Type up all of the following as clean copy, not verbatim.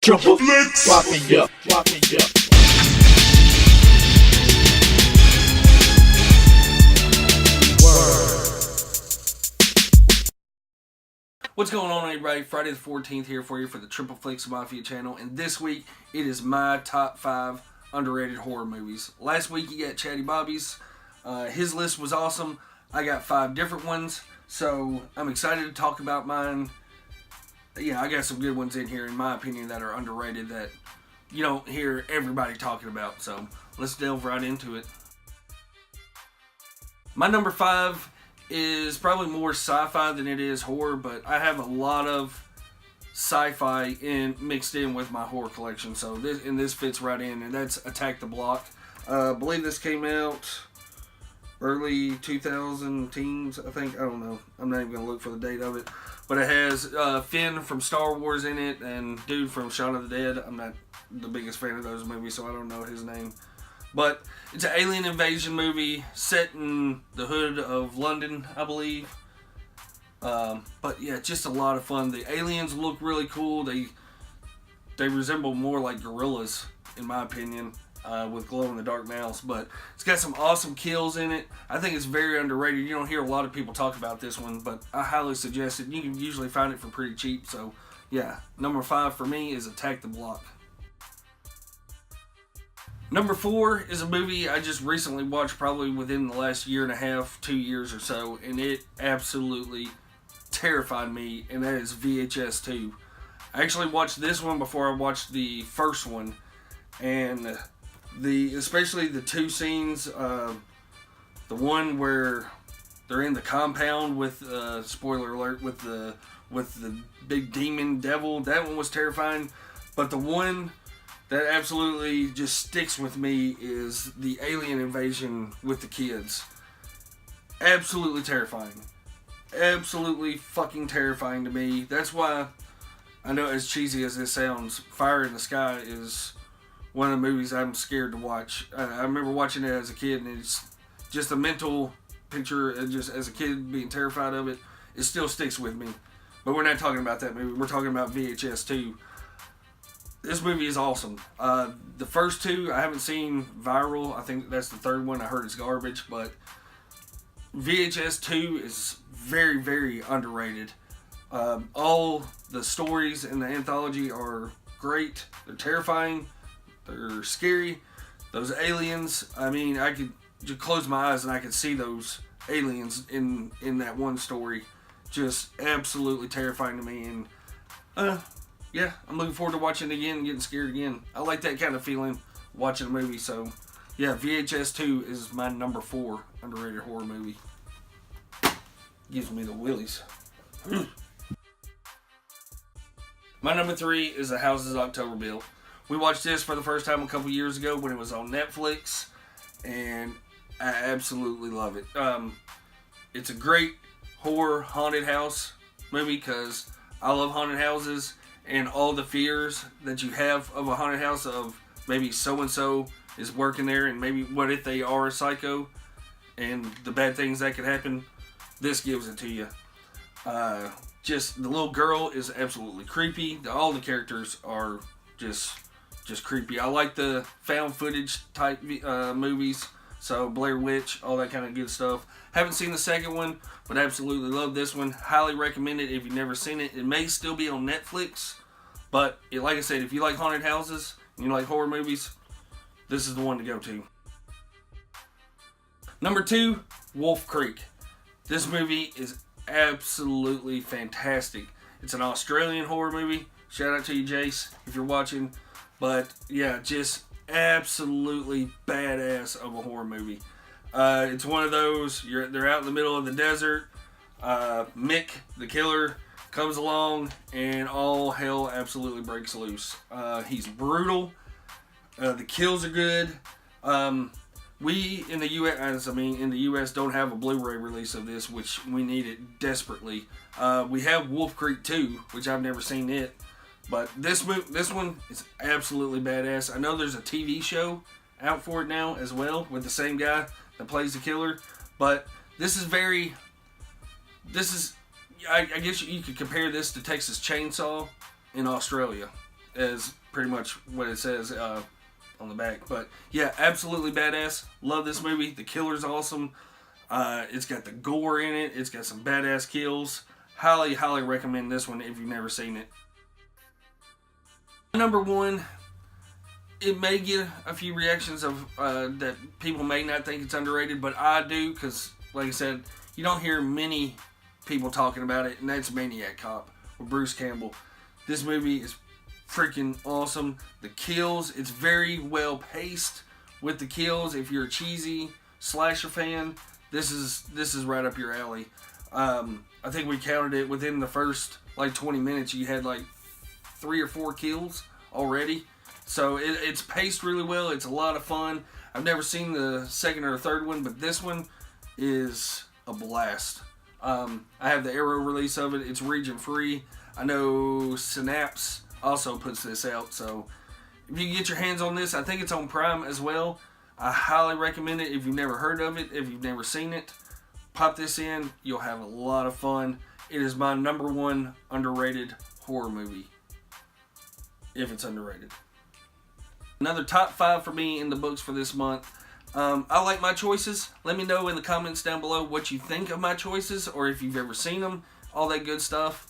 Triple flicks. Rock me up, rock me up. What's going on, everybody? Friday the 14th here for you for the Triple Flicks Mafia channel, and this week it is my top 5 underrated horror movies. Last week you got Chatty Bobby's. His list was awesome. I got 5 different ones, so I'm excited to talk about mine. Yeah, I got some good ones in here, in my opinion, that are underrated that you don't hear everybody talking about. So let's delve right into it. My number 5 is probably more sci-fi than it is horror, but I have a lot of sci-fi mixed in with my horror collection. So this fits right in, and that's Attack the Block. I believe this came out early 2000 teens, I think. I don't know. I'm not even going to look for the date of it. But it has Finn from Star Wars in it and dude from Shaun of the Dead. I'm not the biggest fan of those movies, so I don't know his name. But it's an alien invasion movie set in the hood of London, I believe. But yeah, just a lot of fun. The aliens look really cool. They resemble more like gorillas, in my opinion, with glow-in-the-dark mouths. But it's got some awesome kills in it. I think it's very underrated. You don't hear a lot of people talk about this one, but I highly suggest it. You can usually find it for pretty cheap. So yeah, number 5 for me is Attack the Block. Number 4 is a movie I just recently watched, probably within the last year and a half, 2 years or so, and it absolutely terrified me, and that is VHS 2. I actually watched this one before I watched the first one, and especially the 2 scenes, the one where they're in the compound with, spoiler alert, with the big demon devil, that one was terrifying, but the one that absolutely just sticks with me is the alien invasion with the kids. Absolutely terrifying. Absolutely fucking terrifying to me. That's why, I know as cheesy as this sounds, Fire in the Sky is one of the movies I'm scared to watch. I remember watching it as a kid, and it's just a mental picture, just as a kid being terrified of it. It still sticks with me. But we're not talking about that movie. We're talking about VHS 2. This movie is awesome. The first 2, I haven't seen Viral. I think that's the 3rd one. I heard it's garbage, but VHS 2 is very, very underrated. All the stories in the anthology are great. They're terrifying. They're scary. Those aliens, I mean, I could just close my eyes and I could see those aliens in that one story. Just absolutely terrifying to me. And, yeah, I'm looking forward to watching it again and getting scared again. I like that kind of feeling watching a movie. So, yeah, VHS 2 is my number 4 underrated horror movie. Gives me the willies. My number 3 is The Houses October Built. We watched this for the first time a couple years ago when it was on Netflix, and I absolutely love it. It's a great horror haunted house movie because I love haunted houses. And all the fears that you have of a haunted house, of maybe so-and-so is working there, and maybe what if they are a psycho, and the bad things that could happen, this gives it to you. Just the little girl is absolutely creepy. All the characters are just creepy. I like the found footage type movies, so Blair Witch, all that kind of good stuff. Haven't seen the second one, but absolutely love this one. Highly recommend it if you've never seen it. It may still be on Netflix, but like I said, if you like haunted houses and you like horror movies, this is the one to go to. Number 2, Wolf Creek. This movie is absolutely fantastic. It's an Australian horror movie. Shout out to you, Jace, if you're watching. But yeah, just absolutely badass of a horror movie. It's one of those, they're out in the middle of the desert. Mick, the killer, comes along and all hell absolutely breaks loose. He's brutal. The kills are good. We in the U.S. don't have a Blu-ray release of this, which we need it desperately. We have Wolf Creek 2, which I've never seen it. But this one is absolutely badass. I know there's a TV show out for it now as well with the same guy that plays the killer. But I guess you could compare this to Texas Chainsaw in Australia. as pretty much what it says on the back. But yeah, absolutely badass. Love this movie. The killer's awesome. It's got the gore in it. It's got some badass kills. Highly, highly recommend this one if you've never seen it. Number one, it may get a few reactions of that people may not think it's underrated, but I do, because like I said, you don't hear many people talking about it, and that's Maniac Cop with Bruce Campbell. This movie is freaking awesome. The kills, it's very well paced with the kills. If you're a cheesy slasher fan, this is right up your alley. I think we counted it within the first like 20 minutes. You had like 3 or 4 kills already. So it's paced really well. It's a lot of fun. I've never seen the second or third one, but this one is a blast. I have the Arrow release of it. It's region free. I know Synapse also puts this out. So if you can get your hands on this, I think it's on Prime as well. I highly recommend it if you've never heard of it, if you've never seen it. Pop this in. You'll have a lot of fun. It is my number one underrated horror movie, if it's underrated. Another top 5 for me in the books for this month. I like my choices. Let me know in the comments down below what you think of my choices, or if you've ever seen them. All that good stuff.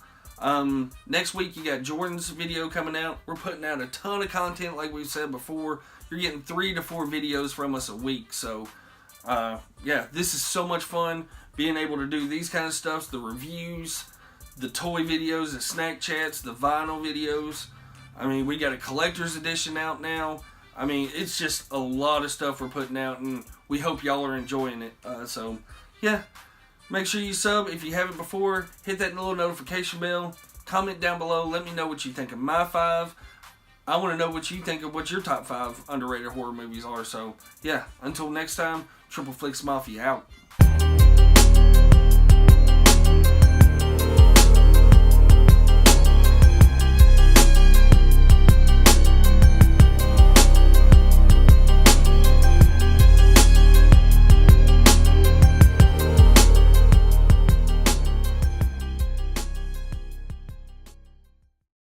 Next week you got Jordan's video coming out. We're putting out a ton of content like we've said before. You're getting 3 to 4 videos from us a week. So yeah, this is so much fun being able to do these kind of stuff. The reviews, the toy videos, the snack chats, the vinyl videos. I mean, we got a collector's edition out now. I mean, it's just a lot of stuff we're putting out, and we hope y'all are enjoying it. So, yeah, make sure you sub if you haven't before. Hit that little notification bell. Comment down below. Let me know what you think of my 5. I want to know what you think of what your top 5 underrated horror movies are. So, yeah, until next time, Triple Flicks Mafia out.